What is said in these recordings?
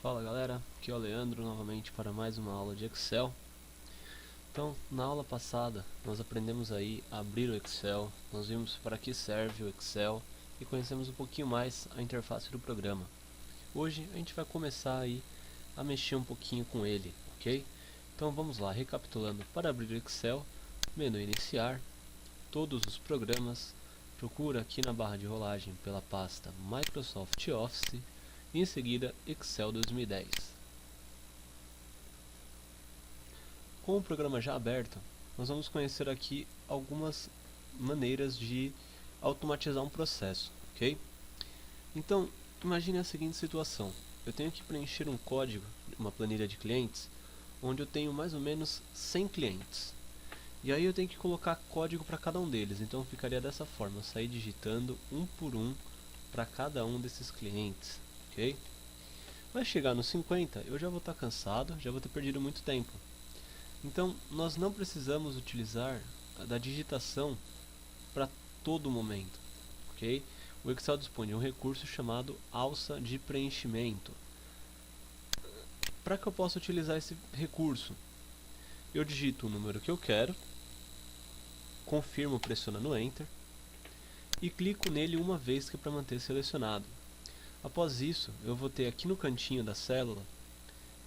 Fala galera, aqui é o Leandro novamente para mais uma aula de Excel. Então, na aula passada nós aprendemos aí a abrir o Excel, nós vimos para que serve o Excel e conhecemos um pouquinho mais a interface do programa. Hoje a gente vai começar aí a mexer um pouquinho com ele, ok? Então vamos lá, recapitulando: para abrir o Excel, menu iniciar, todos os programas, procura aqui na barra de rolagem pela pasta Microsoft Office e em seguida Excel 2010. Com o programa já aberto, nós vamos conhecer aqui algumas maneiras de automatizar um processo, ok? Então, imagine a seguinte situação: eu tenho que preencher um código, uma planilha de clientes, onde eu tenho mais ou menos 100 clientes. E aí eu tenho que colocar código para cada um deles, então ficaria dessa forma: eu sair digitando um por um para cada um desses clientes, ok? Vai chegar nos 50, eu já vou estar cansado, já vou ter perdido muito tempo. Então, nós não precisamos utilizar da digitação para todo momento, ok? O Excel dispõe de um recurso chamado alça de preenchimento. Para que eu possa utilizar esse recurso, eu digito o número que eu quero, confirmo pressionando Enter e clico nele uma vez que é para manter selecionado. Após isso, eu vou ter aqui no cantinho da célula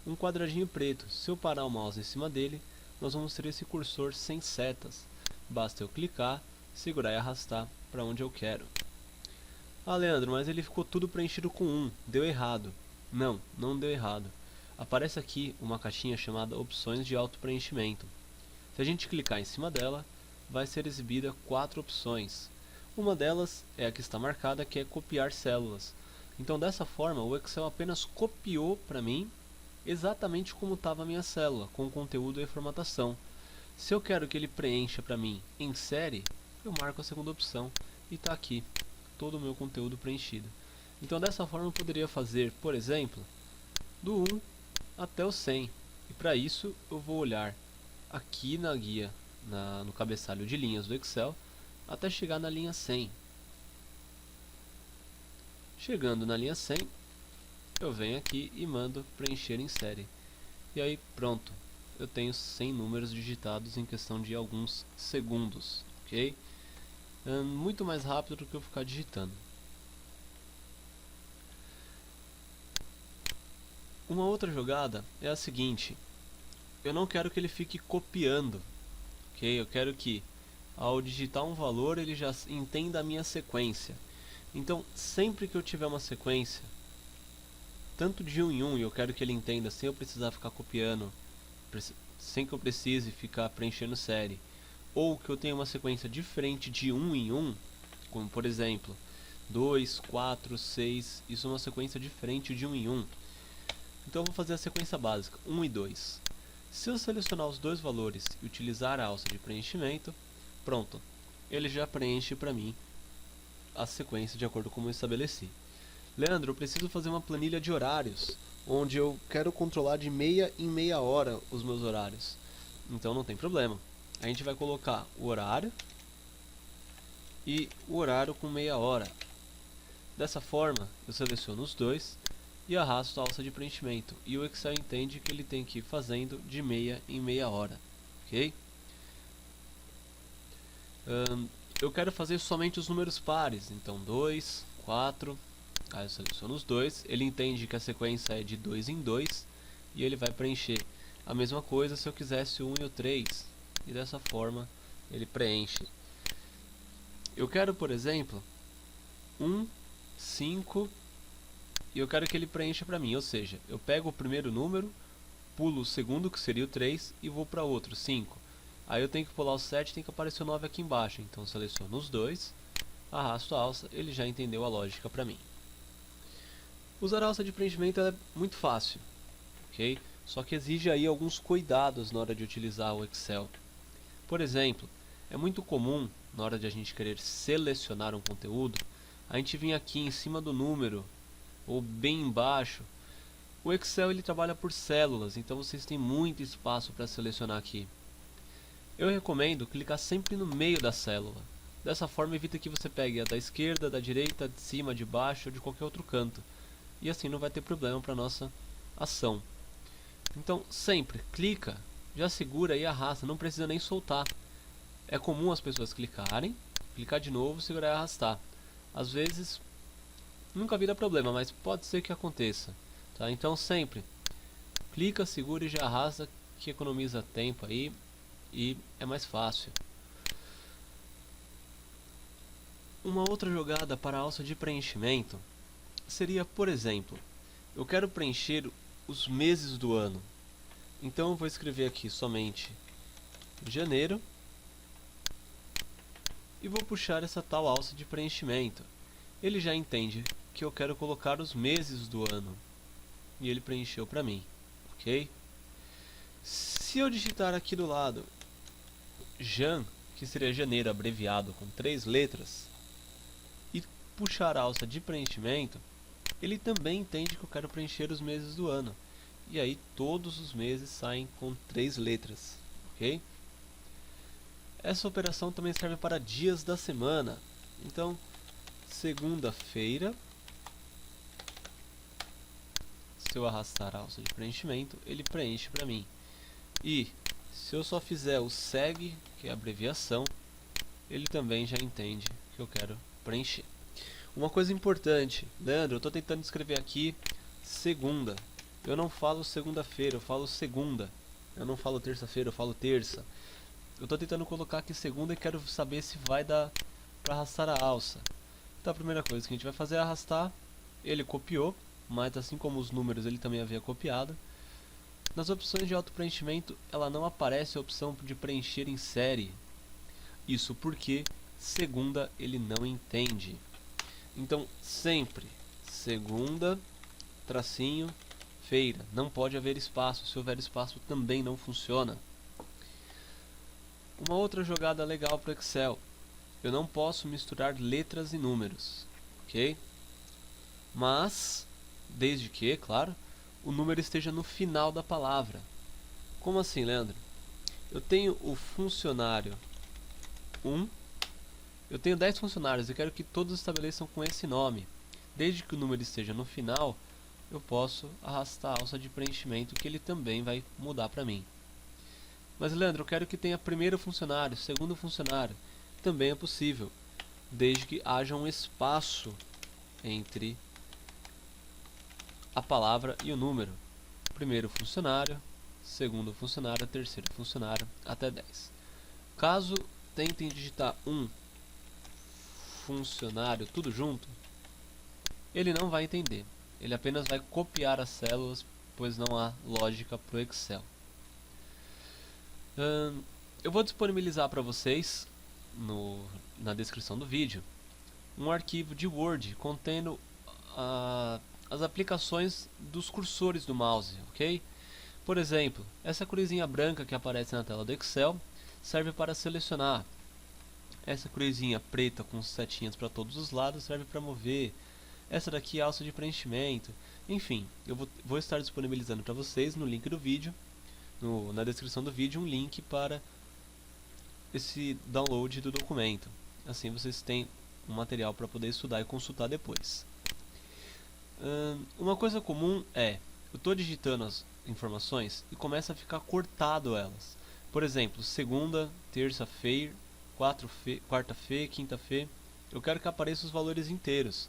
um quadradinho preto. Se eu parar o mouse em cima dele, nós vamos ter esse cursor sem setas. Basta eu clicar, segurar e arrastar para onde eu quero. Ah, Leandro, mas ele ficou tudo preenchido com 1, deu errado. Não, não deu errado. Aparece aqui uma caixinha chamada opções de auto-preenchimento. Se a gente clicar em cima dela, vai ser exibida 4 opções. Uma delas é a que está marcada, que é copiar células. Então dessa forma o Excel apenas copiou para mim exatamente como estava a minha célula, com o conteúdo e formatação. Se eu quero que ele preencha para mim em série, eu marco a segunda opção e está aqui todo o meu conteúdo preenchido. Então dessa forma eu poderia fazer, por exemplo, do 1 até o 100. E para isso eu vou olhar aqui na guia, no cabeçalho de linhas do Excel, até chegar na linha 100. Chegando na linha 100, eu venho aqui e mando preencher em série. E aí pronto, eu tenho 100 números digitados em questão de alguns segundos, ok? Muito mais rápido do que eu ficar digitando. Uma outra jogada é a seguinte: eu não quero que ele fique copiando, ok? Eu quero que ao digitar um valor ele já entenda a minha sequência. Então sempre que eu tiver uma sequência tanto de 1 em 1 e eu quero que ele entenda sem eu precisar ficar copiando, sem que eu precise ficar preenchendo série, ou que eu tenha uma sequência diferente de 1 em 1, como por exemplo 2, 4, 6, isso é uma sequência diferente de 1 em 1. Então eu vou fazer a sequência básica, 1 e 2. Se eu selecionar os dois valores e utilizar a alça de preenchimento, pronto, ele já preenche para mim a sequência de acordo com como eu estabeleci. Leandro, eu preciso fazer uma planilha de horários, onde eu quero controlar de meia em meia hora os meus horários. Então não tem problema. A gente vai colocar o horário e o horário com meia hora. Dessa forma, eu seleciono os dois e arrasto a alça de preenchimento. E o Excel entende que ele tem que ir fazendo de meia em meia hora. Ok? Eu quero fazer somente os números pares. Então 2, 4... Aí eu seleciono os dois, ele entende que a sequência é de 2 em 2 e ele vai preencher. A mesma coisa se eu quisesse o 1 e o 3, e dessa forma ele preenche. Eu quero, por exemplo, 1, 5 e eu quero que ele preencha para mim, ou seja, eu pego o primeiro número, pulo o segundo, que seria o 3, e vou para outro, 5. Aí eu tenho que pular o 7 e tem que aparecer o 9 aqui embaixo, então seleciono os dois, arrasto a alça, ele já entendeu a lógica para mim. Usar a alça de preenchimento é muito fácil, ok? Só que exige aí alguns cuidados na hora de utilizar o Excel. Por exemplo, é muito comum, na hora de a gente querer selecionar um conteúdo, a gente vir aqui em cima do número, ou bem embaixo. O Excel ele trabalha por células, então vocês têm muito espaço para selecionar aqui. Eu recomendo clicar sempre no meio da célula. Dessa forma evita que você pegue a da esquerda, da direita, de cima, de baixo ou de qualquer outro canto. E assim não vai ter problema para nossa ação. Então sempre clica, já segura e arrasta, não precisa nem soltar. É comum as pessoas clicarem, clicar de novo, segurar e arrastar. Às vezes nunca vira problema, mas pode ser que aconteça, tá? Então sempre clica, segura e já arrasta, que economiza tempo aí e é mais fácil. Uma outra jogada para a alça de preenchimento seria, por exemplo, eu quero preencher os meses do ano. Então eu vou escrever aqui somente janeiro e vou puxar essa tal alça de preenchimento. Ele já entende que eu quero colocar os meses do ano e ele preencheu para mim, ok? Se eu digitar aqui do lado Jan, que seria janeiro abreviado com 3 letras, e puxar a alça de preenchimento, ele também entende que eu quero preencher os meses do ano. E aí todos os meses saem com 3 letras, ok? Essa operação também serve para dias da semana. Então, segunda-feira, se eu arrastar a alça de preenchimento, ele preenche para mim. E se eu só fizer o segue, que é a abreviação, ele também já entende que eu quero preencher. Uma coisa importante, Leandro, eu estou tentando escrever aqui segunda. Eu não falo segunda-feira, eu falo segunda. Eu não falo terça-feira, eu falo terça. Eu estou tentando colocar aqui segunda e quero saber se vai dar para arrastar a alça. Então a primeira coisa que a gente vai fazer é arrastar. Ele copiou, mas assim como os números ele também havia copiado. Nas opções de auto-preenchimento, ela não aparece a opção de preencher em série. Isso porque segunda ele não entende. Então sempre segunda, tracinho, feira. Não pode haver espaço. Se houver espaço também não funciona. Uma outra jogada legal para o Excel. Eu não posso misturar letras e números, ok? Mas, desde que, claro, o número esteja no final da palavra. Como assim, Leandro? Eu tenho o funcionário 1. Eu tenho 10 funcionários e quero que todos estabeleçam com esse nome. Desde que o número esteja no final, eu posso arrastar a alça de preenchimento que ele também vai mudar para mim. Mas Leandro, eu quero que tenha primeiro funcionário, segundo funcionário. Também é possível, desde que haja um espaço entre a palavra e o número. Primeiro funcionário, segundo funcionário, terceiro funcionário, até 10. Caso tentem digitar um funcionário tudo junto, ele não vai entender. Ele apenas vai copiar as células, pois não há lógica para o Excel. Eu vou disponibilizar para vocês, na descrição do vídeo, um arquivo de Word contendo as aplicações dos cursores do mouse, ok? Por exemplo, essa cruzinha branca que aparece na tela do Excel serve para selecionar. Essa cruzinha preta com setinhas para todos os lados serve para mover. Essa daqui é a alça de preenchimento. Enfim, eu vou estar disponibilizando para vocês no link do vídeo, na descrição do vídeo, um link para esse download do documento. Assim vocês têm um material para poder estudar e consultar depois. Uma coisa comum é, eu estou digitando as informações e começa a ficar cortado elas. Por exemplo, segunda, terça-feira, quarta-feira, quinta-feira. Eu quero que apareçam os valores inteiros.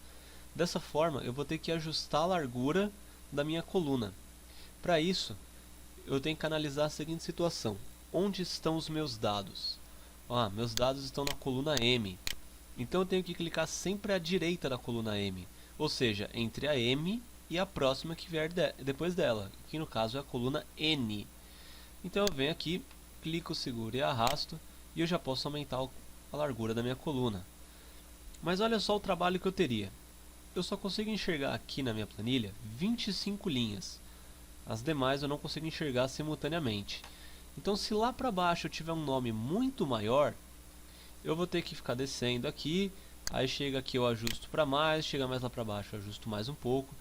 Dessa forma, eu vou ter que ajustar a largura da minha coluna. Para isso, eu tenho que analisar a seguinte situação. Onde estão os meus dados? Meus dados estão na coluna M. Então eu tenho que clicar sempre à direita da coluna M. Ou seja, entre a M e a próxima que vier depois dela. Que no caso é a coluna N. Então eu venho aqui, clico, seguro e arrasto. E eu já posso aumentar a largura da minha coluna. Mas olha só o trabalho que eu teria. Eu só consigo enxergar aqui na minha planilha 25 linhas. As demais eu não consigo enxergar simultaneamente. Então se lá para baixo eu tiver um nome muito maior, eu vou ter que ficar descendo aqui, aí chega aqui eu ajusto para mais, chega mais lá para baixo eu ajusto mais um pouco.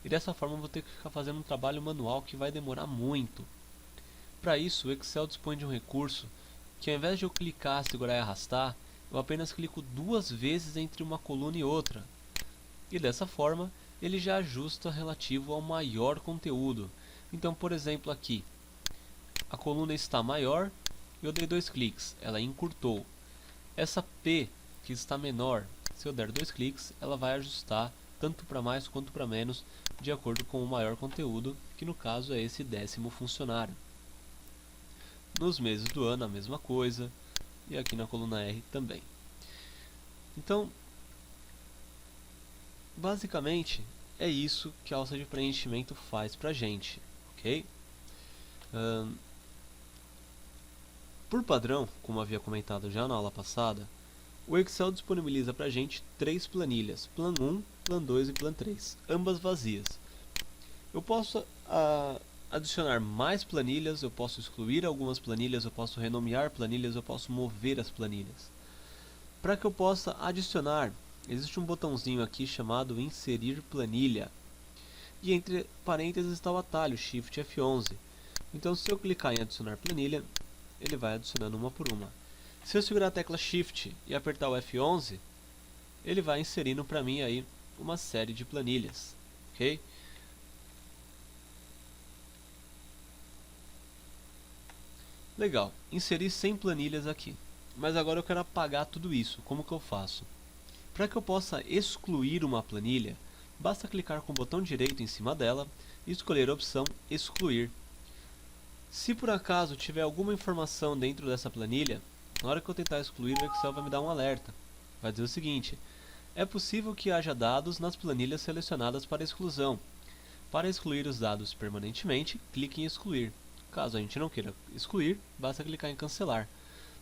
E dessa forma eu vou ter que ficar fazendo um trabalho manual que vai demorar muito. Para isso o Excel dispõe de um recurso que ao invés de eu clicar, segurar e arrastar, eu apenas clico 2 vezes entre uma coluna e outra. E dessa forma ele já ajusta relativo ao maior conteúdo. Então, por exemplo, aqui, a coluna está maior, eu dei 2 cliques, ela encurtou. Essa P que está menor, se eu der 2 cliques, ela vai ajustar tanto para mais quanto para menos, de acordo com o maior conteúdo, que no caso é esse 10º funcionário. Nos meses do ano a mesma coisa, e aqui na coluna R também. Então, basicamente, é isso que a alça de preenchimento faz pra gente, ok? Por padrão, como havia comentado já na aula passada, o Excel disponibiliza pra gente 3 planilhas, Plan 1, Plan 2 e Plan 3, ambas vazias. Eu posso adicionar mais planilhas, eu posso excluir algumas planilhas, eu posso renomear planilhas, eu posso mover as planilhas. Para que eu possa adicionar, existe um botãozinho aqui chamado Inserir Planilha. E entre parênteses está o atalho Shift F11. Então se eu clicar em Adicionar Planilha, ele vai adicionando uma por uma. Se eu segurar a tecla Shift e apertar o F11, ele vai inserindo para mim aí uma série de planilhas, ok? Legal, inseri 100 planilhas aqui. Mas agora eu quero apagar tudo isso. Como que eu faço? Para que eu possa excluir uma planilha, basta clicar com o botão direito em cima dela e escolher a opção Excluir. Se por acaso tiver alguma informação dentro dessa planilha, na hora que eu tentar excluir, o Excel vai me dar um alerta. Vai dizer o seguinte: é possível que haja dados nas planilhas selecionadas para exclusão. Para excluir os dados permanentemente, clique em Excluir. Caso a gente não queira excluir, basta clicar em Cancelar.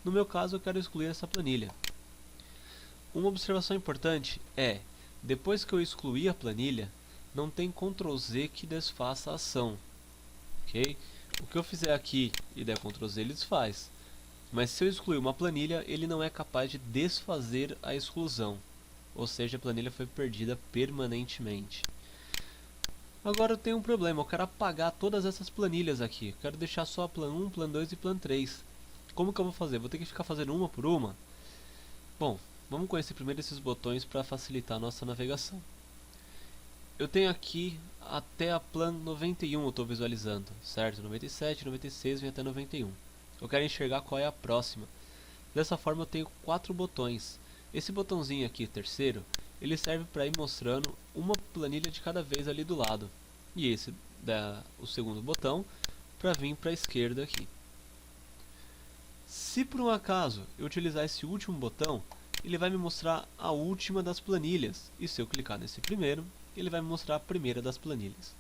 No meu caso, eu quero excluir essa planilha. Uma observação importante é, depois que eu excluir a planilha, não tem Ctrl Z que desfaça a ação. Ok? O que eu fizer aqui e der Ctrl Z, ele desfaz. Mas se eu excluir uma planilha, ele não é capaz de desfazer a exclusão. Ou seja, a planilha foi perdida permanentemente. Agora eu tenho um problema, eu quero apagar todas essas planilhas aqui. Eu quero deixar só a Plan 1, Plan 2 e Plan 3. Como que eu vou fazer? Vou ter que ficar fazendo uma por uma? Bom, vamos conhecer primeiro esses botões para facilitar a nossa navegação. Eu tenho aqui até a Plan 91 eu estou visualizando, certo? 97, 96 vem até 91. Eu quero enxergar qual é a próxima. Dessa forma eu tenho 4 botões. Esse botãozinho aqui, terceiro, ele serve para ir mostrando uma planilha de cada vez ali do lado. E esse o segundo botão para vir para a esquerda aqui. Se por um acaso eu utilizar esse último botão, ele vai me mostrar a última das planilhas. E se eu clicar nesse primeiro, ele vai me mostrar a primeira das planilhas.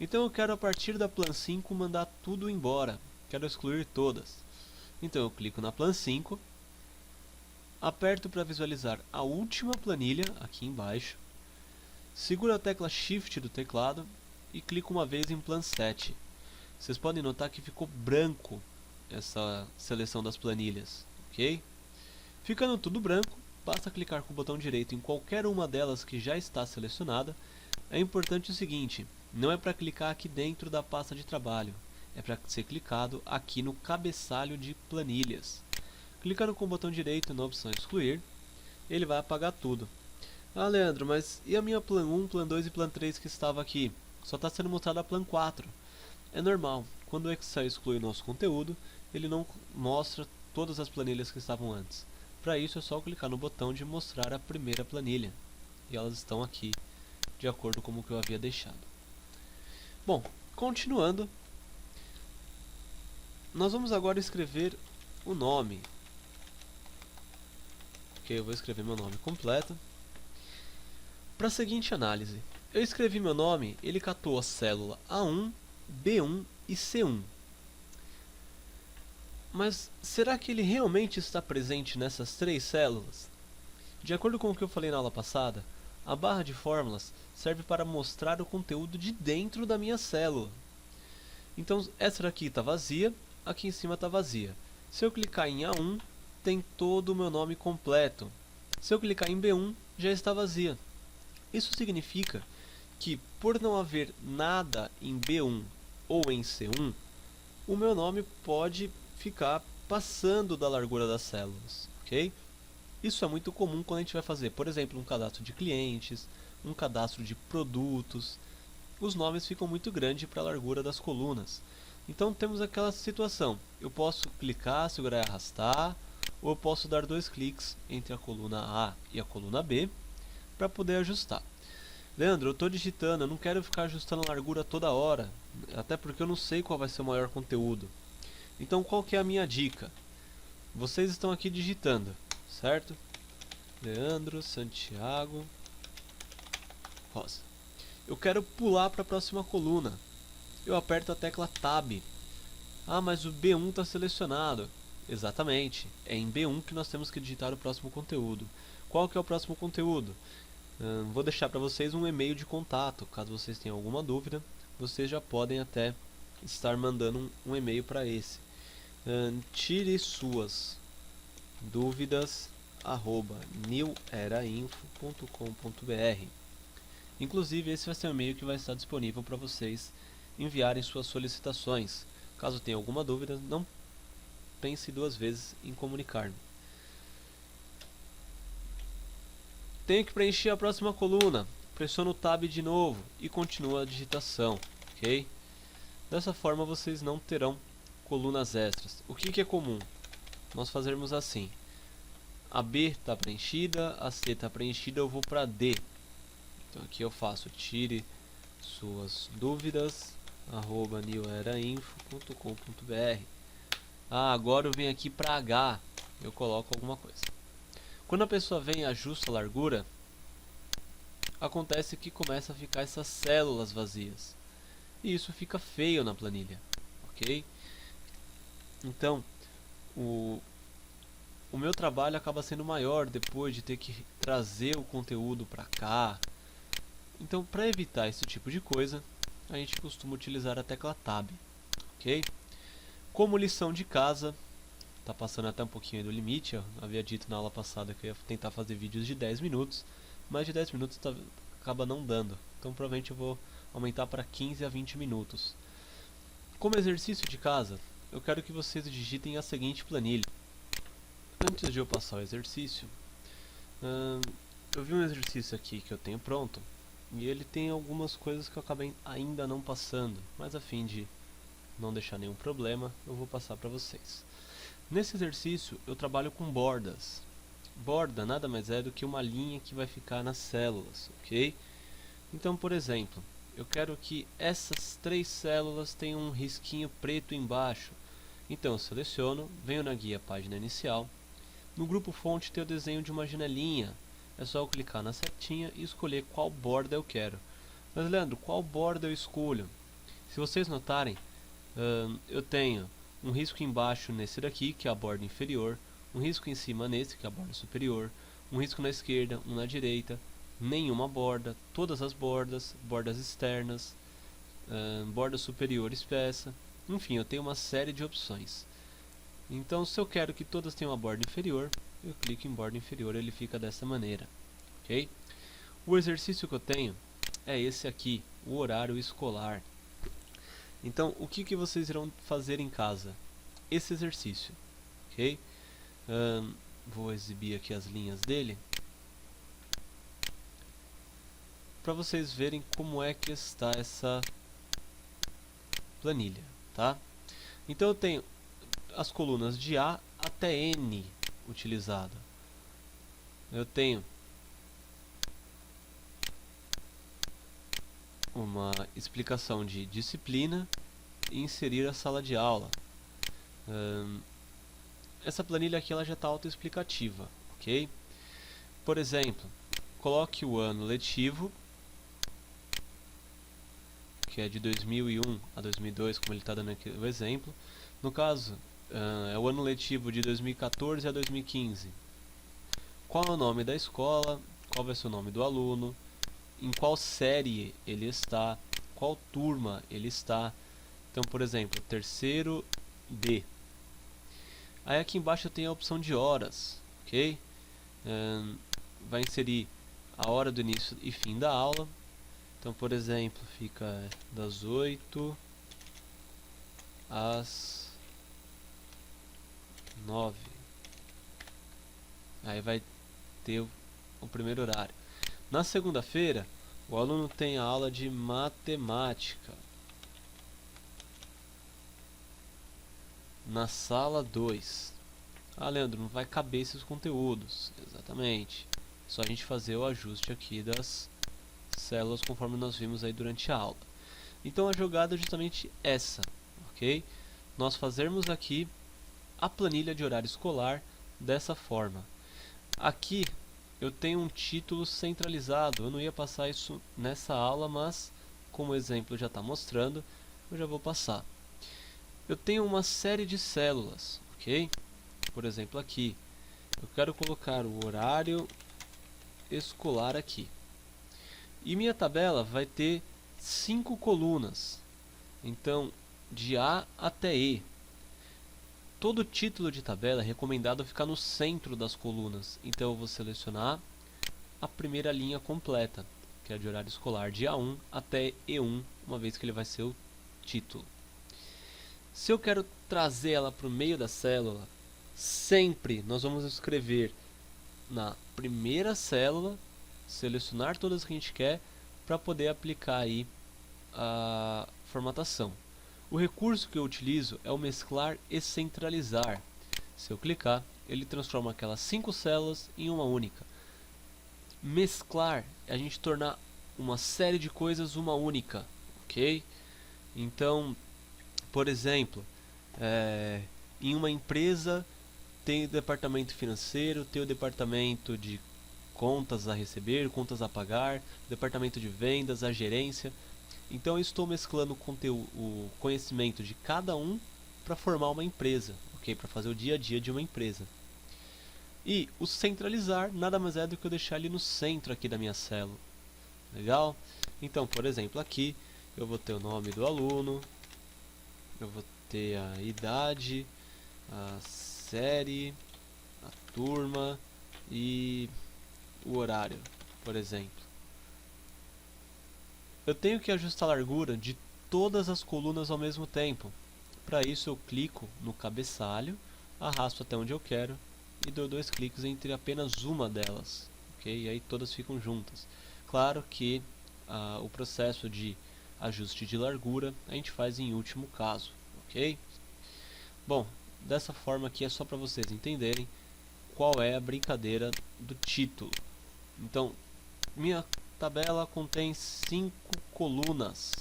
Então eu quero a partir da Plan 5 mandar tudo embora. Quero excluir todas. Então eu clico na Plan 5. Aperto para visualizar a última planilha, aqui embaixo. Seguro a tecla Shift do teclado e clico uma vez em Plan 7. Vocês podem notar que ficou branco essa seleção das planilhas, ok? Ficando tudo branco, basta clicar com o botão direito em qualquer uma delas que já está selecionada. É importante o seguinte, não é para clicar aqui dentro da pasta de trabalho, é para ser clicado aqui no cabeçalho de planilhas. Clicando com o botão direito na opção excluir, ele vai apagar tudo. Ah, Leandro, mas e a minha Plan 1, Plan 2 e Plan 3 que estava aqui? Só está sendo mostrada a Plan 4. É normal, quando o Excel exclui o nosso conteúdo, ele não mostra todas as planilhas que estavam antes. Para isso é só clicar no botão de mostrar a primeira planilha. E elas estão aqui, de acordo com o que eu havia deixado. Bom, continuando, nós vamos agora escrever o nome. Ok, eu vou escrever meu nome completo. Para a seguinte análise, eu escrevi meu nome, ele catou a célula A1, B1 e C1. Mas será que ele realmente está presente nessas 3 células? De acordo com o que eu falei na aula passada, a barra de fórmulas serve para mostrar o conteúdo de dentro da minha célula. Então essa daqui está vazia, aqui em cima está vazia. Se eu clicar em A1, tem todo o meu nome completo. Se eu clicar em B1, já está vazia. Isso significa que, por não haver nada em B1 ou em C1, o meu nome pode ficar passando da largura das células, ok? Isso é muito comum quando a gente vai fazer, por exemplo, um cadastro de clientes, um cadastro de produtos, os nomes ficam muito grandes para a largura das colunas. Então temos aquela situação, eu posso clicar, segurar e arrastar, ou eu posso dar 2 cliques entre a coluna A e a coluna B para poder ajustar. Leandro, eu estou digitando, eu não quero ficar ajustando a largura toda hora, até porque eu não sei qual vai ser o maior conteúdo. Então qual que é a minha dica? Vocês estão aqui digitando, certo? Leandro Santiago Rosa. Eu quero pular para a próxima coluna. Eu aperto a tecla Tab. Ah, mas o B1 está selecionado. Exatamente, é em B1 que nós temos que digitar o próximo conteúdo. Qual que é o próximo conteúdo? Vou deixar para vocês um e-mail de contato. Caso vocês tenham alguma dúvida, vocês já podem até estar mandando um e-mail para esse. Tire suas dúvidas @newerainfo.com.br. Inclusive, esse vai ser o e-mail que vai estar disponível para vocês enviarem suas solicitações. Caso tenha alguma dúvida, não pense 2 vezes em comunicar-me. Tenho que preencher a próxima coluna. Pressiono o Tab de novo e continua a digitação, ok? Dessa forma vocês não terão colunas extras. O que é comum? Nós fazermos assim. A B está preenchida, a C está preenchida, eu vou para D. Então aqui eu faço tire suas dúvidas @newerainfo.com.br. Agora eu venho aqui para H, eu coloco alguma coisa. Quando a pessoa vem e ajusta a largura, acontece que começa a ficar essas células vazias. E isso fica feio na planilha, ok? Então, o meu trabalho acaba sendo maior depois de ter que trazer o conteúdo para cá. Então, para evitar esse tipo de coisa, a gente costuma utilizar a tecla Tab, ok? Como lição de casa, tá passando até um pouquinho do limite, eu havia dito na aula passada que eu ia tentar fazer vídeos de 10 minutos, mas de 10 minutos acaba não dando, então provavelmente eu vou aumentar para 15 a 20 minutos. Como exercício de casa, eu quero que vocês digitem a seguinte planilha. Antes de eu passar o exercício, eu vi um exercício aqui que eu tenho pronto, e ele tem algumas coisas que eu acabei ainda não passando, mas a fim de não deixar nenhum problema, eu vou passar para vocês. Nesse exercício eu trabalho com bordas. Borda nada mais é do que uma linha que vai ficar nas células, ok? Então, por exemplo, eu quero que essas 3 células tenham um risquinho preto embaixo. Então eu seleciono, venho na guia página inicial. No grupo fonte tem o desenho de uma janelinha. É só eu clicar na setinha e escolher qual borda eu quero. Mas Leandro, qual borda eu escolho? Se vocês notarem, eu tenho um risco embaixo nesse daqui, que é a borda inferior, um risco em cima nesse, que é a borda superior, um risco na esquerda, um na direita, nenhuma borda, todas as bordas, bordas externas, borda superior espessa, enfim, eu tenho uma série de opções. Então, se eu quero que todas tenham uma borda inferior, eu clico em borda inferior e ele fica dessa maneira, ok? O exercício que eu tenho é esse aqui, o horário escolar. Então, o que vocês irão fazer em casa? Esse exercício, ok? Vou exibir aqui as linhas dele para vocês verem como é que está essa planilha, tá? Então eu tenho as colunas de A até N utilizada. Eu tenho uma explicação de disciplina e inserir a sala de aula. Essa planilha aqui ela já está autoexplicativa, ok? Por exemplo, coloque o ano letivo, que é de 2001 a 2002, como ele está dando aqui o exemplo. No caso, é o ano letivo de 2014 a 2015. Qual é o nome da escola, qual vai ser o nome do aluno, em qual série ele está, qual turma ele está. Então, por exemplo, terceiro D. Aí aqui embaixo eu tenho a opção de horas, ok? Vai inserir a hora do início e fim da aula. Então, por exemplo, fica das 8 às 9. Aí vai ter o primeiro horário. Na segunda-feira, o aluno tem a aula de matemática na sala 2. Ah, Leandro, não vai caber esses conteúdos. Exatamente. É só a gente fazer o ajuste aqui das células conforme nós vimos aí durante a aula. Então a jogada é justamente essa, ok? Nós fazermos aqui a planilha de horário escolar dessa forma. Aqui eu tenho um título centralizado. Eu não ia passar isso nessa aula, mas como o exemplo já está mostrando, eu já vou passar. Eu tenho uma série de células, ok? Por exemplo, aqui eu quero colocar o horário escolar aqui. E minha tabela vai ter 5 colunas. Então, de A até E. Todo título de tabela é recomendado ficar no centro das colunas. Então eu vou selecionar a primeira linha completa, que é de horário escolar, de A1 até E1, uma vez que ele vai ser o título. Se eu quero trazer ela para o meio da célula, sempre nós vamos escrever na primeira célula, selecionar todas que a gente quer, para poder aplicar aí a formatação. O recurso que eu utilizo é o mesclar e centralizar. Se eu clicar, ele transforma aquelas 5 células em uma única. Mesclar é a gente tornar uma série de coisas uma única, ok? Então, por exemplo, em uma empresa tem o departamento financeiro, tem o departamento de contas a receber, contas a pagar, departamento de vendas, a gerência. Então eu estou mesclando o conhecimento de cada um para formar uma empresa, ok? Para fazer o dia a dia de uma empresa. E o centralizar nada mais é do que eu deixar ele no centro aqui da minha célula. Legal? Então, por exemplo, aqui eu vou ter o nome do aluno, eu vou ter a idade, a série, a turma e o horário, por exemplo. Eu tenho que ajustar a largura de todas as colunas ao mesmo tempo. Para isso eu clico no cabeçalho, arrasto até onde eu quero e dou 2 cliques entre apenas uma delas, ok? E aí todas ficam juntas. Claro que o processo de ajuste de largura a gente faz em último caso, ok? Bom, dessa forma aqui é só para vocês entenderem qual é a brincadeira do título. Então, minha tabela contém 5 colunas.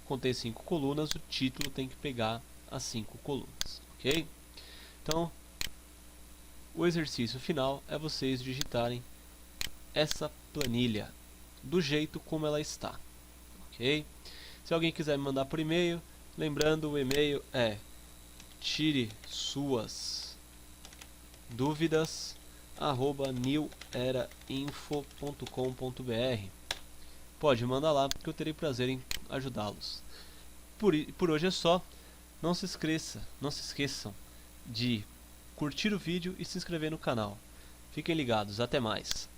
Contém 5 colunas, o título tem que pegar as 5 colunas, ok? Então, o exercício final é vocês digitarem essa planilha do jeito como ela está, ok? Se alguém quiser me mandar por e-mail, lembrando, o e-mail é tire suas dúvidas @newerainfo.com.br. Pode mandar lá que eu terei prazer em ajudá-los. Por hoje é só. Não se esqueçam de curtir o vídeo e se inscrever no canal. Fiquem ligados, até mais.